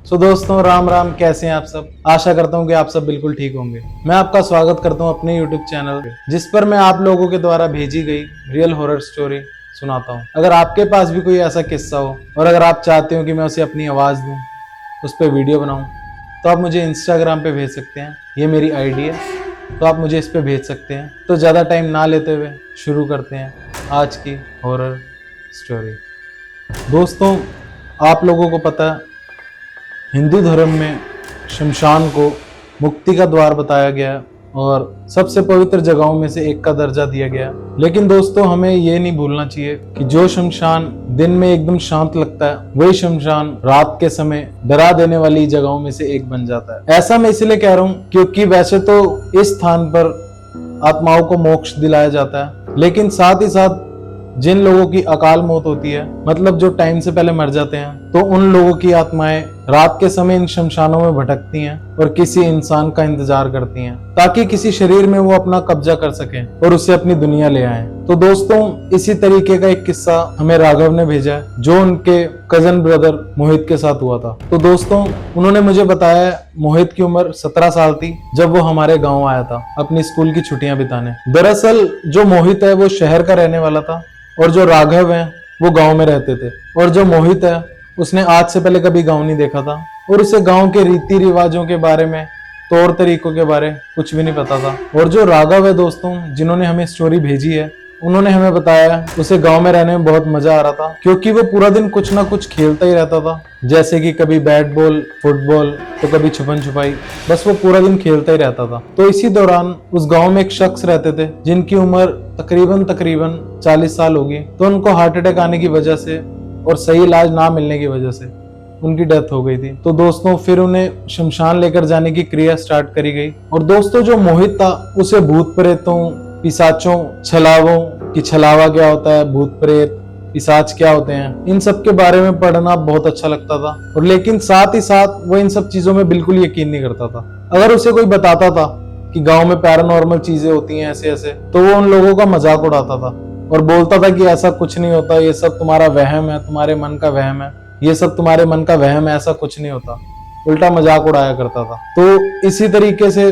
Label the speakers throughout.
Speaker 1: दोस्तों राम राम, कैसे हैं आप सब। आशा करता हूं कि आप सब बिल्कुल ठीक होंगे। मैं आपका स्वागत करता हूं अपने YouTube चैनल पे, जिस पर मैं आप लोगों के द्वारा भेजी गई रियल हॉरर स्टोरी सुनाता हूं। अगर आपके पास भी कोई ऐसा किस्सा हो और अगर आप चाहते हो कि मैं उसे अपनी आवाज़ दूं, उस पर वीडियो बनाऊं, तो आप मुझे इंस्टाग्राम पे भेज सकते हैं। ये मेरी आईडी है, तो आप मुझे इस पर भेज सकते हैं। तो ज़्यादा टाइम ना लेते हुए शुरू करते हैं आज की हॉरर स्टोरी। दोस्तों, आप लोगों को पता है, हिंदू धर्म में शमशान को मुक्ति का द्वार बताया गया और सबसे पवित्र जगहों में से एक का दर्जा दिया गया। लेकिन दोस्तों, हमें ये नहीं भूलना चाहिए कि जो शमशान दिन में एकदम शांत लगता है, वही शमशान रात के समय डरा देने वाली जगहों में से एक बन जाता है। ऐसा मैं इसलिए कह रहा हूँ क्योंकि वैसे तो इस स्थान पर आत्माओं को मोक्ष दिलाया जाता है, लेकिन साथ ही साथ जिन लोगों की अकाल मौत होती है, मतलब जो टाइम से पहले मर जाते हैं, तो उन लोगों की आत्माएं रात के समय इन शमशानों में भटकती हैं और किसी इंसान का इंतजार करती हैं ताकि किसी शरीर में वो अपना कब्जा कर सकें और उसे अपनी दुनिया ले आए। तो दोस्तों, इसी तरीके का एक किस्सा हमें राघव ने भेजा है, जो उनके कजन ब्रदर मोहित के साथ हुआ था। तो दोस्तों, उन्होंने मुझे बताया मोहित की उम्र 17 साल थी जब वो हमारे गाँव आया था अपनी स्कूल की छुट्टियां बिताने। दरअसल जो मोहित है वो शहर का रहने वाला था और जो राघव है वो गांव में रहते थे। और जो मोहित है उसने आज से पहले कभी गांव नहीं देखा था और उसे गांव के रीति रिवाजों के बारे में, तौर तरीकों के बारे कुछ भी नहीं पता था। और जो राघव है दोस्तों, जिन्होंने हमें स्टोरी भेजी है, उन्होंने हमें बताया उसे गांव में रहने में बहुत मजा आ रहा था क्योंकि वो पूरा दिन कुछ ना कुछ खेलता ही रहता था, जैसे कि कभी बैट बॉल, फुटबॉल, तो कभी छुपन छुपाई। बस वो पूरा दिन खेलता ही रहता था। तो इसी दौरान उस गांव में एक शख्स रहते थे जिनकी उम्र तकरीबन 40 साल होगी। तो उनको हार्ट अटैक आने की वजह से और सही इलाज ना मिलने की वजह से उनकी डेथ हो गई थी। तो दोस्तों, फिर उन्हें शमशान लेकर जाने की क्रिया स्टार्ट करी गई। और दोस्तों, जो मोहित था उसे भूत प्रेतों, पिशाचों, छलावों की छलावा क्या होता है, भूत प्रेत, पिशाच क्या होते हैं, इन सब के बारे में पढ़ना बहुत अच्छा लगता था। और लेकिन साथ ही साथ वो इन सब चीजों में बिल्कुल यकीन नहीं करता था। अगर उसे कोई बताता था कि गांव में पैरानॉर्मल चीजें होती हैं ऐसे ऐसे, तो वो उन लोगों का मजाक उड़ाता था और बोलता था कि ऐसा कुछ नहीं होता, ये सब तुम्हारा वहम है, तुम्हारे मन का वहम है, ये सब तुम्हारे मन का वहम है, ऐसा कुछ नहीं होता। उल्टा मजाक उड़ाया करता था। तो इसी तरीके से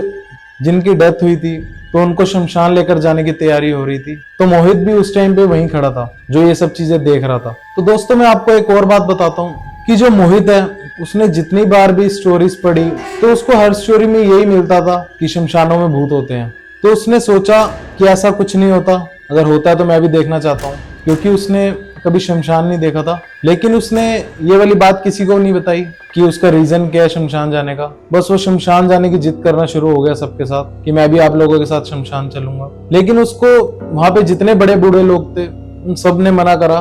Speaker 1: जिनकी डेथ हुई थी, तो उनको शमशान लेकर जाने की तैयारी हो रही थी। तो मोहित भी उस टाइम पे वहीं खड़ा था जो ये सब चीजें देख रहा था। तो दोस्तों, मैं आपको एक और बात बताता हूँ कि जो मोहित है उसने जितनी बार भी स्टोरीज पढ़ी, तो उसको हर स्टोरी में यही मिलता था कि शमशानों में भूत होते हैं। तो उसने सोचा कि ऐसा कुछ नहीं होता, अगर होता है तो मैं भी देखना चाहता हूँ, क्योंकि उसने कभी शमशान नहीं देखा था। लेकिन उसने ये वाली बात किसी को नहीं बताई कि उसका रीजन क्या है शमशान जाने का। बस वो शमशान जाने की जिद करना शुरू हो गया सबके साथ कि मैं भी आप लोगों के साथ शमशान चलूंगा। लेकिन उसको वहां पे जितने बड़े बूढ़े लोग थे, उन सब ने मना करा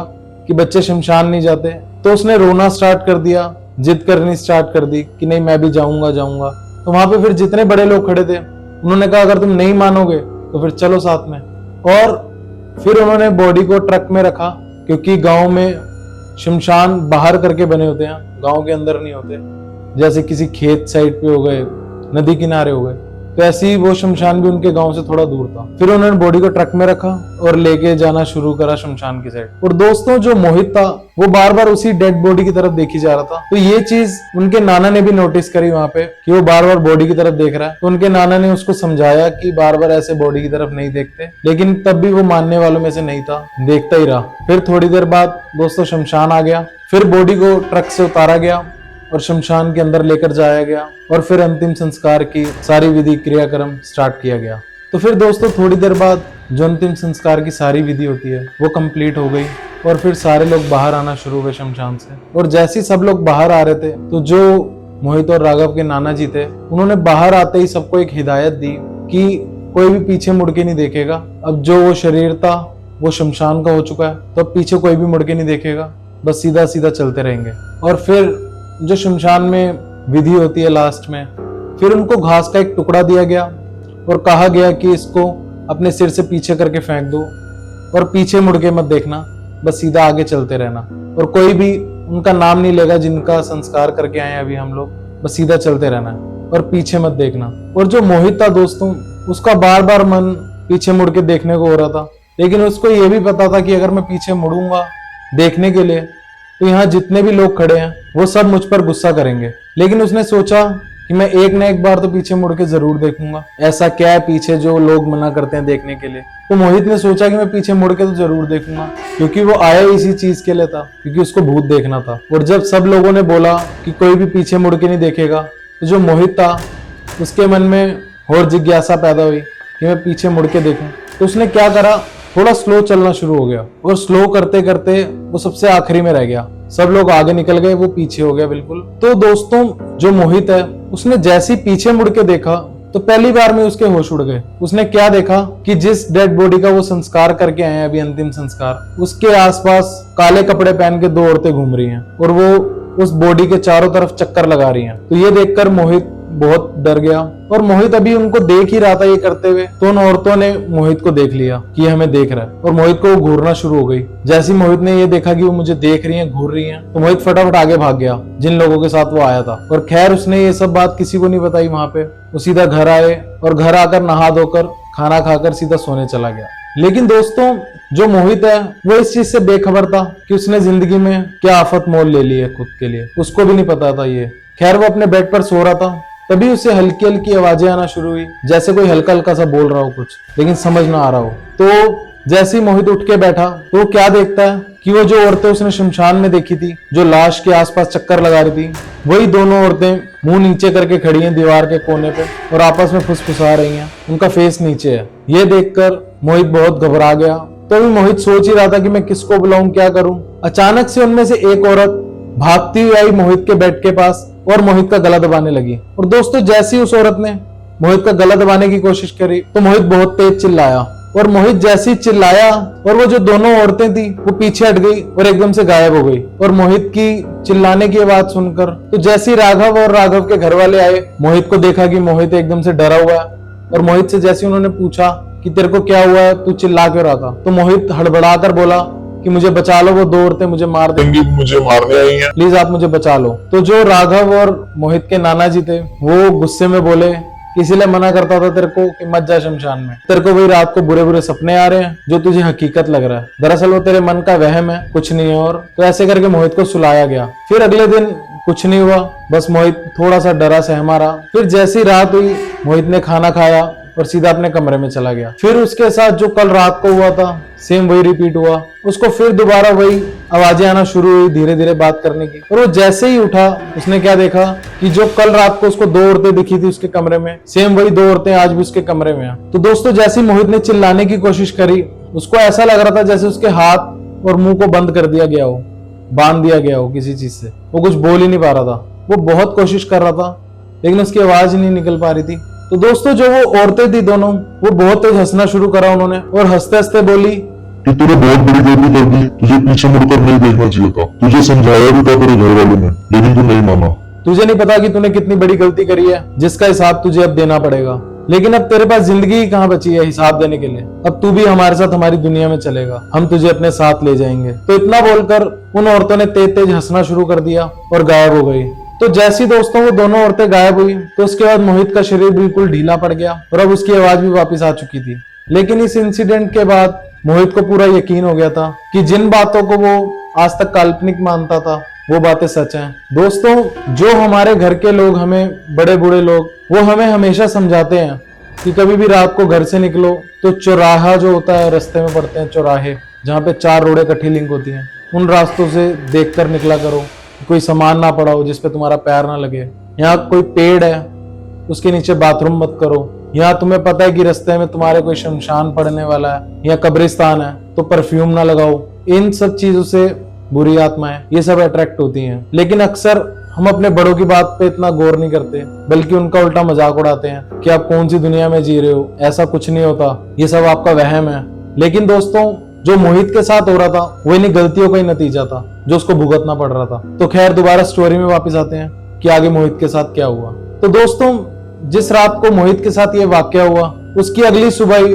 Speaker 1: कि बच्चे शमशान नहीं जाते। तो उसने रोना स्टार्ट कर दिया, जिद करनी स्टार्ट कर दी कि नहीं, मैं भी जाऊंगा जाऊंगा। तो वहां पे फिर जितने बड़े लोग खड़े थे, उन्होंने कहा अगर तुम नहीं मानोगे तो फिर चलो साथ में। और फिर उन्होंने बॉडी को ट्रक में रखा, क्योंकि गांव में शमशान बाहर करके बने होते हैं, गांव के अंदर नहीं होते। जैसे किसी खेत साइड पे हो गए, नदी किनारे हो गए, तो ऐसे ही वो शमशान भी उनके गांव से थोड़ा दूर था। फिर उन्होंने बॉडी को ट्रक में रखा और लेके जाना शुरू करा शमशान की साइड। और दोस्तों, जो मोहित था वो बार बार उसी डेड बॉडी की तरफ देखी जा रहा था। तो ये चीज उनके नाना ने भी नोटिस करी वहां पे कि वो बार बार बॉडी की तरफ देख रहा है। तो उनके नाना ने उसको समझाया कि बार बार ऐसे बॉडी की तरफ नहीं देखते, लेकिन तब भी वो मानने वालों में से नहीं था, देखता ही रहा। फिर थोड़ी देर बाद दोस्तों शमशान आ गया। फिर बॉडी को ट्रक से उतारा गया और शमशान के अंदर लेकर जाया गया और फिर अंतिम संस्कार की सारी विधि क्रियाक्रम स्टार्ट किया गया। तो फिर दोस्तों, थोड़ी देर बाद जो अंतिम संस्कार की सारी विधि होती है वो कंप्लीट हो गई और फिर सारे लोग बाहर आना शुरू हुए शमशान से। और जैसे ही सब लोग बाहर आ रहे थे, तो जो मोहित और राघव के नाना जी थे, उन्होंने बाहर आते ही सबको एक हिदायत दी कि कोई भी पीछे मुड़ के नहीं देखेगा। अब जो वो शरीर था वो शमशान का हो चुका है, तो अब पीछे कोई भी मुड़ के नहीं देखेगा, बस सीधा सीधा चलते रहेंगे। और फिर जो शमशान में विधि होती है लास्ट में, फिर उनको घास का एक टुकड़ा दिया गया और कहा गया कि इसको अपने सिर से पीछे करके फेंक दो और पीछे मुड़ के मत देखना, बस सीधा आगे चलते रहना। और कोई भी उनका नाम नहीं लेगा जिनका संस्कार करके आए अभी हम लोग, बस सीधा चलते रहना और पीछे मत देखना। और जो मोहित था दोस्तों, उसका बार बार मन पीछे मुड़ के देखने को हो रहा था, लेकिन उसको ये भी पता था कि अगर मैं पीछे मुड़ूंगा देखने के लिए, तो यहाँ जितने भी लोग खड़े हैं वो सब मुझ पर गुस्सा करेंगे। लेकिन उसने सोचा कि मैं एक ना एक बार तो पीछे मुड़ के जरूर देखूंगा, ऐसा क्या है पीछे जो लोग मना करते हैं देखने के लिए। तो मोहित ने सोचा कि मैं पीछे मुड़ के तो जरूर देखूंगा, क्योंकि वो आया इसी चीज के लिए था, क्योंकि उसको भूत देखना था। और जब सब लोगों ने बोला कि कोई भी पीछे मुड़ के नहीं देखेगा, तो जो मोहित था उसके मन में और जिज्ञासा पैदा हुई कि मैं पीछे मुड़ के देखूं। तो उसने क्या करा, थोड़ा स्लो चलना शुरू हो गया और स्लो करते करते वो सबसे आखिरी में रह गया। सब लोग आगे निकल गए, वो पीछे हो गया बिल्कुल। तो दोस्तों जो मोहित है उसने जैसे ही पीछे मुड़ के देखा तो पहली बार में उसके होश उड़ गए। उसने क्या देखा कि जिस डेड बॉडी का वो संस्कार करके आए हैं, अभी अंतिम संस्कार, उसके आसपास काले कपड़े पहन के 2 औरतें घूम रही हैं और वो उस बॉडी के चारों तरफ चक्कर लगा रही हैं। तो ये देखकर मोहित बहुत डर गया और मोहित अभी उनको देख ही रहा था ये करते हुए, तो उन औरतों ने मोहित को देख लिया कि हमें देख रहा है और मोहित को वो घूरना शुरू हो गई। जैसे ही मोहित ने ये देखा कि वो मुझे देख रही हैं, घूर रही हैं, तो मोहित फटाफट आगे भाग गया जिन लोगों के साथ वो आया था। और खैर उसने ये सब बात किसी को नहीं बताई वहां पे। वो सीधा घर आए और घर आकर नहा धोकर खाना खाकर सीधा सोने चला गया। लेकिन दोस्तों जो मोहित है वो इस चीज से बेखबर था कि उसने जिंदगी में क्या आफत मोल ले ली है खुद के लिए, उसको भी नहीं पता था ये। खैर वो अपने बेड पर सो रहा था, तभी उसे हल्की हल्की आवाजें आना शुरू हुई, जैसे कोई हल्का हल्का सा बोल रहा हो कुछ, लेकिन समझ ना आ रहा हो। तो जैसे ही मोहित उठ के बैठा तो वो क्या देखता है कि वो जो औरतें उसने शमशान में देखी थी, जो लाश के आसपास चक्कर लगा रही थी, वही दोनों औरतें मुंह नीचे करके खड़ी हैं दीवार के कोने पे और आपस में फुसफुसा रही हैं। उनका फेस नीचे है। ये देखकर मोहित बहुत घबरा गया। तो अभी मोहित सोच ही रहा था कि मैं किसको बुलाऊं, क्या करूं। अचानक से उनमें से एक औरत भागती हुई आई मोहित के बेड के पास और मोहित का गला दबाने लगी। और दोस्तों जैसे ही उस औरत ने मोहित का गला दबाने की कोशिश करी तो मोहित बहुत तेज चिल्लाया और मोहित जैसे ही चिल्लाया और वो जो दोनों औरतें थी वो पीछे हट गई और एकदम से गायब हो गई। और मोहित की चिल्लाने की आवाज सुनकर तो जैसे ही राघव और राघव के घर वाले आए, मोहित को देखा कि मोहित एकदम से डरा हुआ है। और मोहित से जैसे उन्होंने पूछा कि तेरे को क्या हुआ है, तू चिल्ला क्यों रहा था, तो मोहित हड़बड़ाकर बोला कि मुझे बचा लो, वो 2 औरतें मुझे मार देंगी,
Speaker 2: मुझे मारने आई हैं,
Speaker 1: प्लीज आप मुझे बचा लो। तो जो राघव और मोहित के नाना जी थे वो गुस्से में बोले, इसीलिए मना करता था तेरे को कि मत जा शमशान में, तेरे को वही रात को बुरे बुरे सपने आ रहे हैं जो तुझे हकीकत लग रहा है, दरअसल वो तेरे मन का वहम है, कुछ नहीं है। और तो ऐसे करके मोहित को सुलाया गया। फिर अगले दिन कुछ नहीं हुआ, बस मोहित थोड़ा सा डरा सहमा रहा। फिर जैसी रात हुई मोहित ने खाना खाया और सीधा अपने कमरे में चला गया। फिर उसके साथ जो कल रात को हुआ था सेम वही रिपीट हुआ। उसको फिर दोबारा वही आवाजें आना शुरू हुई धीरे धीरे बात करने की। और वो जैसे ही उठा उसने क्या देखा कि जो कल रात को उसको 2 औरतें दिखी थी उसके कमरे में, सेम वही 2 औरतें आज भी उसके कमरे में हैं। तो दोस्तों जैसे ही मोहित ने चिल्लाने की कोशिश करी, उसको ऐसा लग रहा था जैसे उसके हाथ और मुंह को बंद कर दिया गया हो, बांध दिया गया हो किसी चीज से। वो कुछ बोल ही नहीं पा रहा था। वो बहुत कोशिश कर रहा था लेकिन उसकी आवाज ही नहीं निकल पा रही थी। तो दोस्तों जो वो औरतें थी दोनों, वो बहुत तेज हंसना शुरू करा उन्होंने और हंसते हंसते बोली
Speaker 2: कि तूने बहुत बड़ी गलती कर दी, तुझे पीछे मुड़कर नहीं देखना चाहिए था, तुझे समझाया भी था तेरे घर वालों ने, लेकिन तू नहीं माना।
Speaker 1: तुझे नहीं पता कि तूने कितनी बड़ी गलती करी है जिसका हिसाब तुझे अब देना पड़ेगा, लेकिन अब तेरे पास जिंदगी ही कहाँ बची है हिसाब देने के लिए। अब तू भी हमारे साथ हमारी दुनिया में चलेगा, हम तुझे अपने साथ ले जाएंगे। तो इतना बोलकर उन औरतों ने तेज तेज हंसना शुरू कर दिया और गायब हो गई। तो जैसी दोस्तों वो दोनों औरतें गायब हुई तो उसके बाद मोहित का शरीर बिल्कुल ढीला पड़ गया और अब उसकी आवाज भी वापस आ चुकी थी। लेकिन इस इंसिडेंट के बाद मोहित को पूरा यकीन हो गया था कि जिन बातों को वो आज तक काल्पनिक मानता था वो बातें सच हैं। दोस्तों जो हमारे घर के लोग, हमें बड़े बूढ़े लोग, वो हमें हमेशा समझाते हैं कि कभी भी रात को घर से निकलो तो चौराहा जो होता है, रास्ते में पड़ते हैं चौराहे जहाँ पे 4 रोडें इकट्ठी लिंक होती हैं, उन रास्तों से देखकर निकला करो, कोई सामान ना पड़ा हो जिसपे तुम्हारा पैर ना लगे। यहाँ कोई पेड़ है उसके नीचे बाथरूम मत करो। यहाँ तुम्हें पता है कि रास्ते में तुम्हारे कोई शमशान पड़ने वाला है या कब्रिस्तान है तो परफ्यूम ना लगाओ। इन सब चीजों से बुरी आत्माएं ये सब अट्रैक्ट होती हैं। लेकिन अक्सर हम अपने बड़ों की बात पे इतना गौर नहीं करते, बल्कि उनका उल्टा मजाक उड़ाते हैं कि आप कौन सी दुनिया में जी रहे हो, ऐसा कुछ नहीं होता, ये सब आपका वहम है। लेकिन दोस्तों जो मोहित के साथ हो रहा था वो इन्हीं गलतियों का ही नतीजा था जो उसको भुगतना पड़ रहा था। तो खैर दोबारा स्टोरी में वापस आते हैं कि आगे मोहित के साथ क्या हुआ। तो दोस्तों जिस रात को मोहित के साथ ये वाकया हुआ उसकी अगली सुबह ही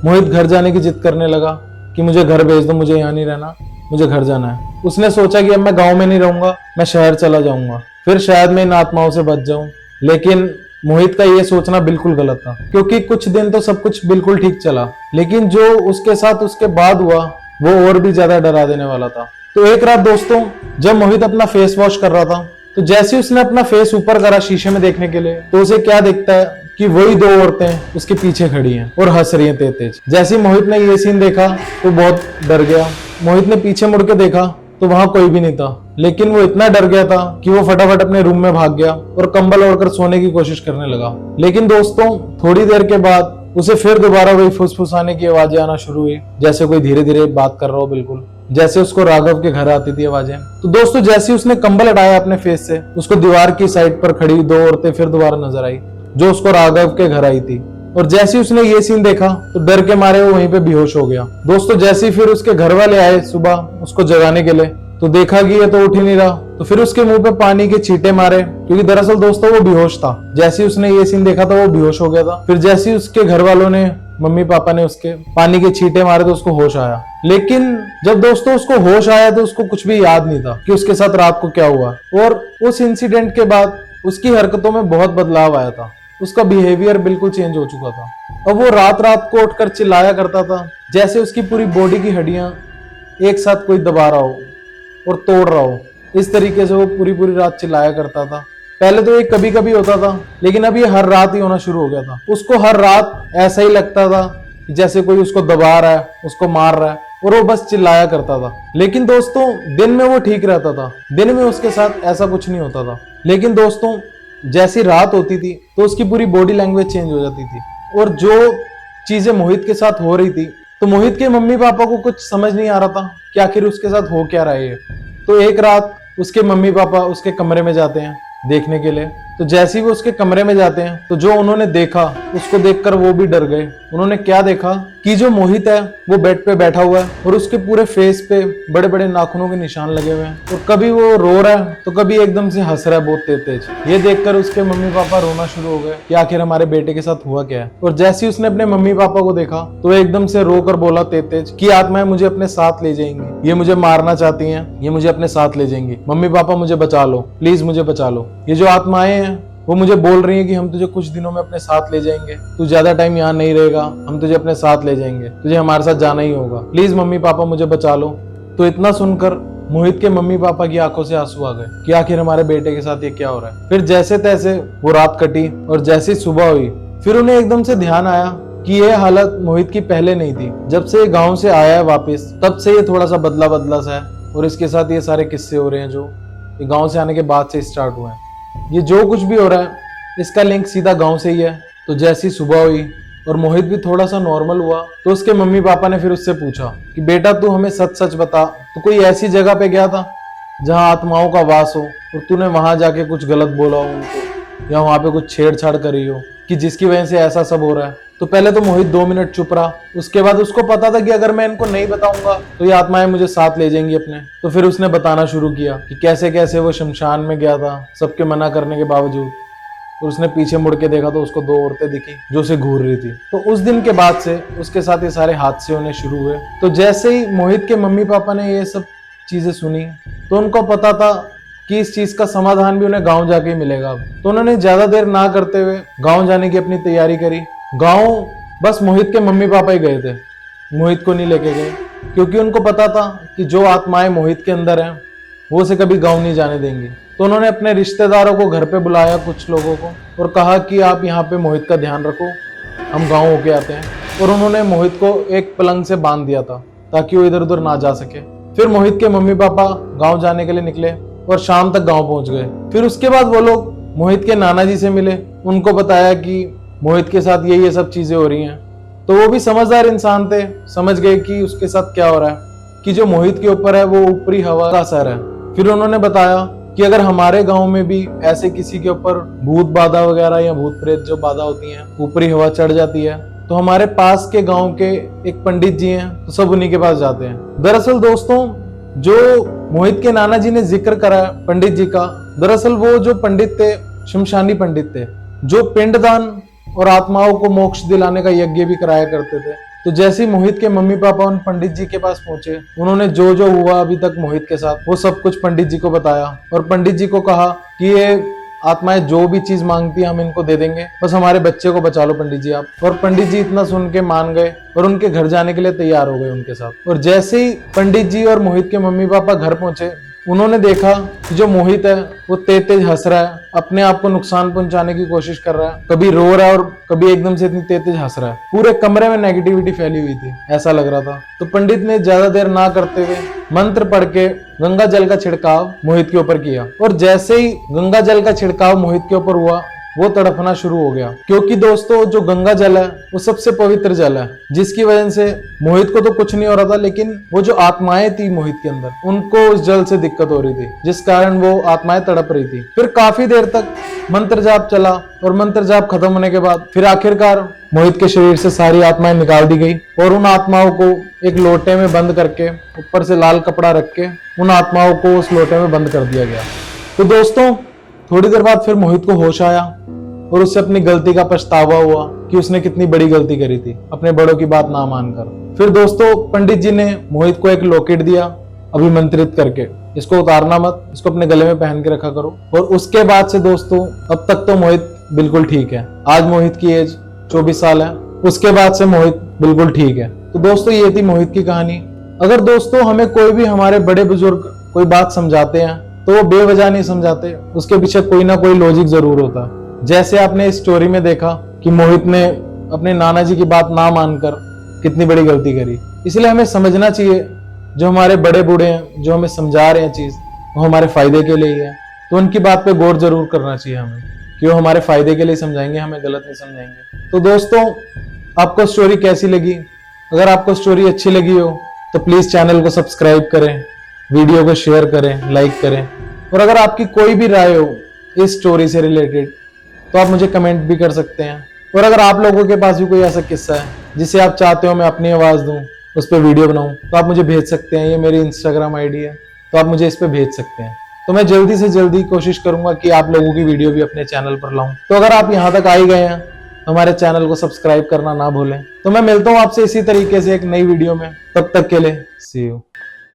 Speaker 1: मोहित घर जाने की जिद करने लगा कि मुझे घर भेज दो, मुझे यहाँ नहीं रहना, मुझे घर जाना है। उसने सोचा कि अब मैं गाँव में नहीं रहूंगा, मैं शहर चला जाऊंगा, फिर शायद मैं इन आत्माओं से बच जाऊं। लेकिन मोहित का ये सोचना बिल्कुल गलत था, क्योंकि कुछ दिन तो सब कुछ बिल्कुल ठीक चला, लेकिन जो उसके साथ उसके बाद हुआ वो और भी ज्यादा डरा देने वाला था। तो एक रात दोस्तों जब मोहित अपना फेस वॉश कर रहा था, तो जैसे ही उसने अपना फेस ऊपर करा शीशे में देखने के लिए, तो उसे क्या दिखता है कि वही दो औरतें उसके पीछे खड़ी हैं और हंस रही हैं तेज तेज। जैसे ही मोहित ने ये सीन देखा तो बहुत डर गया। मोहित ने पीछे मुड़ के देखा तो वहां कोई भी नहीं था, लेकिन वो इतना डर गया था कि वो फटाफट अपने रूम में भाग गया और कंबल ओढ़कर सोने की कोशिश करने लगा। लेकिन दोस्तों थोड़ी देर के बाद उसे फिर दोबारा वही फुसफुसाने की आवाजें आना शुरू हुई, जैसे कोई धीरे धीरे बात कर रहा हो, बिल्कुल जैसे उसको राघव के घर आती थी आवाजें। तो दोस्तों जैसे उसने कंबल हटाया अपने फेस से, उसको दीवार की साइड पर खड़ी दो औरतें फिर दोबारा नजर आई, जो उसको राघव के घर आई थी। और जैसे ही उसने ये सीन देखा तो डर के मारे वो वहीं पे बेहोश हो गया। दोस्तों जैसे ही फिर उसके घर वाले आए सुबह उसको जगाने के लिए, तो देखा कि ये तो उठ ही नहीं रहा, तो फिर उसके मुंह पे पानी के छींटे मारे, क्योंकि दरअसल दोस्तों वो बेहोश था। जैसे ही उसने ये सीन देखा था वो बेहोश हो गया था। फिर जैसे ही उसके घर वालों ने, मम्मी पापा ने उसके पानी के छींटे मारे तो उसको होश आया। लेकिन जब दोस्तों उसको होश आया तो उसको कुछ भी याद नहीं था कि उसके साथ रात को क्या हुआ। और उस इंसिडेंट के बाद उसकी हरकतों में बहुत बदलाव आया था, उसका बिहेवियर बिल्कुल चेंज हो चुका था। अब वो रात रात को उठकर चिल्लाया करता था, जैसे उसकी पूरी बॉडी की हड्डियां एक साथ कोई दबा रहा हो और तोड़ रहा हो। इस तरीके से वो पूरी पूरी रात चिल्लाया करता था। पहले तो ये कभी कभी होता था, लेकिन अब ये हर रात ही होना शुरू हो गया था। उसको हर रात ऐसा ही लगता था कि जैसे कोई उसको दबा रहा है, उसको मार रहा है, और वो बस चिल्लाया करता था। लेकिन दोस्तों दिन में वो ठीक रहता था, दिन में उसके साथ ऐसा कुछ नहीं होता था। लेकिन दोस्तों जैसी रात होती थी तो उसकी पूरी बॉडी लैंग्वेज चेंज हो जाती थी, और जो चीजें मोहित के साथ हो रही थी, तो मोहित के मम्मी पापा को कुछ समझ नहीं आ रहा था कि आखिर उसके साथ हो क्या रहा है। तो एक रात उसके मम्मी पापा उसके कमरे में जाते हैं देखने के लिए। तो जैसे ही वो उसके कमरे में जाते हैं तो जो उन्होंने देखा उसको देखकर वो भी डर गए। उन्होंने क्या देखा कि जो मोहित है वो बेड पे बैठा हुआ है और उसके पूरे फेस पे बड़े बड़े नाखूनों के निशान लगे हुए हैं, और कभी वो रो रहा है तो कभी एकदम से हंस रहा है बहुत तेज तेज। ये देखकर उसके मम्मी पापा रोना शुरू हो गए कि आखिर हमारे बेटे के साथ हुआ क्या है। और जैसे ही उसने अपने मम्मी पापा को देखा तो एकदम से रोकर बोला तेज तेज कि आत्माएं मुझे अपने साथ ले जाएंगी, ये मुझे मारना चाहती हैं, ये मुझे अपने साथ ले जाएंगी, मम्मी पापा मुझे बचा लो, प्लीज मुझे बचा लो। ये जो आत्माएं हैं वो मुझे बोल रही है कि हम तुझे कुछ दिनों में अपने साथ ले जाएंगे, तू ज्यादा टाइम यहाँ नहीं रहेगा, हम तुझे अपने साथ ले जाएंगे, तुझे हमारे साथ जाना ही होगा, प्लीज मम्मी पापा मुझे बचा लो। तो इतना सुनकर मोहित के मम्मी पापा की आंखों से आंसू आ गए कि आखिर हमारे बेटे के साथ ये क्या हो रहा है। फिर जैसे तैसे वो रात कटी और जैसी सुबह हुई फिर उन्हें एकदम से ध्यान आया कि ये हालत मोहित की पहले नहीं थी। जब से ये गाँव से आया है वापिस, तब से ये थोड़ा सा बदला बदला सा है, और इसके साथ ये सारे किस्से हो रहे हैं जो ये गाँव से आने के बाद से स्टार्ट हुए हैं। ये जो कुछ भी हो रहा है इसका लिंक सीधा गांव से ही है। तो जैसी सुबह हुई और मोहित भी थोड़ा सा नॉर्मल हुआ, तो उसके मम्मी पापा ने फिर उससे पूछा कि बेटा तू हमें सच सच बता, तो कोई ऐसी जगह पे गया था जहां आत्माओं का वास हो और तूने वहां जाके कुछ गलत बोला हो उनको, या वहां पे कुछ छेड़छाड़ करी हो कि जिसकी वजह से ऐसा सब हो रहा है। तो पहले तो मोहित 2 मिनट चुप रहा, उसके बाद उसको पता था कि अगर मैं इनको नहीं बताऊंगा तो ये आत्माएं मुझे साथ ले जाएंगी अपने। तो फिर उसने बताना शुरू किया कि कैसे कैसे वो शमशान में गया था सबके मना करने के बावजूद, और उसने पीछे मुड़ के देखा तो उसको 2 औरतें दिखी जो उसे घूर रही थी। तो उस दिन के बाद से उसके साथ ये सारे हादसे होने शुरू हुए। तो जैसे ही मोहित के मम्मी पापा ने ये सब चीजें सुनी तो उनको पता था कि इस चीज का समाधान भी उन्हें गांव जाके ही मिलेगा। तो उन्होंने ज्यादा देर ना करते हुए गांव जाने की अपनी तैयारी करी। गांव बस मोहित के मम्मी पापा ही गए थे, मोहित को नहीं लेके गए, क्योंकि उनको पता था कि जो आत्माएं मोहित के अंदर हैं वो उसे कभी गांव नहीं जाने देंगी। तो उन्होंने अपने रिश्तेदारों को घर पे बुलाया, कुछ लोगों को, और कहा कि आप यहाँ पे मोहित का ध्यान रखो, हम गांव होके आते हैं। और उन्होंने मोहित को एक पलंग से बांध दिया था ताकि वो इधर उधर ना जा सके। फिर मोहित के मम्मी पापा गांव जाने के लिए निकले और शाम तक गांव पहुंच गए। फिर उसके बाद वो लोग मोहित के नाना जी से मिले, उनको बताया कि मोहित के साथ ये सब चीजें हो रही हैं। तो वो भी समझदार इंसान थे, समझ गए कि उसके साथ क्या हो रहा है, कि जो मोहित के ऊपर है वो ऊपरी हवा का असर है। फिर उन्होंने बताया कि अगर हमारे गांव में भी ऐसे किसी के ऊपर भूत बाधा वगैरह या भूत प्रेत जो बाधा होती है, ऊपरी हवा चढ़ जाती है, तो हमारे पास के गांव के एक पंडित जी हैं, तो सब उन्हीं के पास जाते हैं। दरअसल दोस्तों जो मोहित के नाना जी ने जिक्र करा पंडित जी का, दरअसल वो जो पंडित थे शमशानी पंडित थे, जो पिंडदान और आत्माओं को मोक्ष दिलाने का यज्ञ भी कराया करते थे। तो जैसे ही मोहित के मम्मी पापा उन पंडित जी के पास पहुंचे, उन्होंने जो जो हुआ अभी तक मोहित के साथ वो सब कुछ पंडित जी को बताया, और पंडित जी को कहा कि ये आत्माएं जो भी चीज मांगती है हम इनको दे देंगे, बस हमारे बच्चे को बचा लो पंडित जी आप। और पंडित जी इतना सुन के मान गए और उनके घर जाने के लिए तैयार हो गए उनके साथ। और जैसे ही पंडित जी और मोहित के मम्मी पापा घर पहुंचे, उन्होंने देखा कि जो मोहित है वो तेज तेज हंस रहा है, अपने आप को नुकसान पहुंचाने की कोशिश कर रहा है, कभी रो रहा है और कभी एकदम से इतनी तेज तेज हंस रहा है। पूरे कमरे में नेगेटिविटी फैली हुई थी, ऐसा लग रहा था। तो पंडित ने ज्यादा देर ना करते हुए मंत्र पढ़ के गंगा जल का छिड़काव मोहित के ऊपर किया। और जैसे ही गंगा जल का छिड़काव मोहित के ऊपर हुआ, वो तड़पना शुरू हो गया। क्योंकि दोस्तों जो गंगा जल है वो सबसे पवित्र जल है, जिसकी वजह से मोहित को तो कुछ नहीं हो रहा था, लेकिन वो जो आत्माएं थी मोहित के अंदर, उनको उस जल से दिक्कत हो रही थी, जिस कारण वो आत्माएं तड़प रही थी। फिर काफी देर तक मंत्र जाप चला और मंत्र जाप खत्म होने के बाद फिर आखिरकार मोहित के शरीर से सारी आत्माएं निकाल दी गई और उन आत्माओं को एक लोटे में बंद करके, ऊपर से लाल कपड़ा रख के उन आत्माओं को उस लोटे में बंद कर दिया गया। तो दोस्तों थोड़ी देर बाद फिर मोहित को होश आया और उससे अपनी गलती का पछतावा हुआ कि उसने कितनी बड़ी गलती करी थी अपने बड़ों की बात ना मानकर। फिर दोस्तों पंडित जी ने मोहित को एक लॉकेट दिया अभिमंत्रित करके, इसको उतारना मत, इसको अपने गले में पहन के रखा करो। और उसके बाद से दोस्तों अब तक तो मोहित बिल्कुल ठीक है। आज मोहित की एज 24 साल है, उसके बाद से मोहित बिल्कुल ठीक है। तो दोस्तों ये थी मोहित की कहानी। अगर दोस्तों हमें कोई भी हमारे बड़े बुजुर्ग कोई बात समझाते हैं तो वो बेवजह नहीं समझाते, उसके पीछे कोई ना कोई लॉजिक जरूर होता है। जैसे आपने इस स्टोरी में देखा कि मोहित ने अपने नाना जी की बात ना मानकर कितनी बड़ी गलती करी। इसलिए हमें समझना चाहिए जो हमारे बड़े बूढ़े हैं, जो हमें समझा रहे हैं चीज, वो हमारे फायदे के लिए ही है। तो उनकी बात पे गौर जरूर करना चाहिए हमें कि वो हमारे फायदे के लिए समझाएंगे, हमें गलत नहीं समझाएंगे। तो दोस्तों आपको स्टोरी कैसी लगी? अगर आपको स्टोरी अच्छी लगी हो तो प्लीज चैनल को सब्सक्राइब करें, वीडियो को शेयर करें, लाइक करें। और अगर आपकी कोई भी राय हो इस स्टोरी से रिलेटेड तो आप मुझे कमेंट भी कर सकते हैं। और अगर आप लोगों के पास भी कोई ऐसा किस्सा है जिसे आप चाहते हो मैं अपनी आवाज दूं, उस पर वीडियो बनाऊं, तो आप मुझे भेज सकते हैं। ये मेरी इंस्टाग्राम आईडी है, तो आप मुझे इस पे भेज सकते हैं। तो मैं जल्दी से जल्दी कोशिश करूंगा कि आप लोगों की वीडियो भी अपने चैनल पर लाऊं। तो अगर आप यहाँ तक आ ही गए हैं, हमारे चैनल को सब्सक्राइब करना ना भूलें। तो मैं मिलता हूँ आपसे इसी तरीके से एक नई वीडियो में। तब तक के लिए सी यू।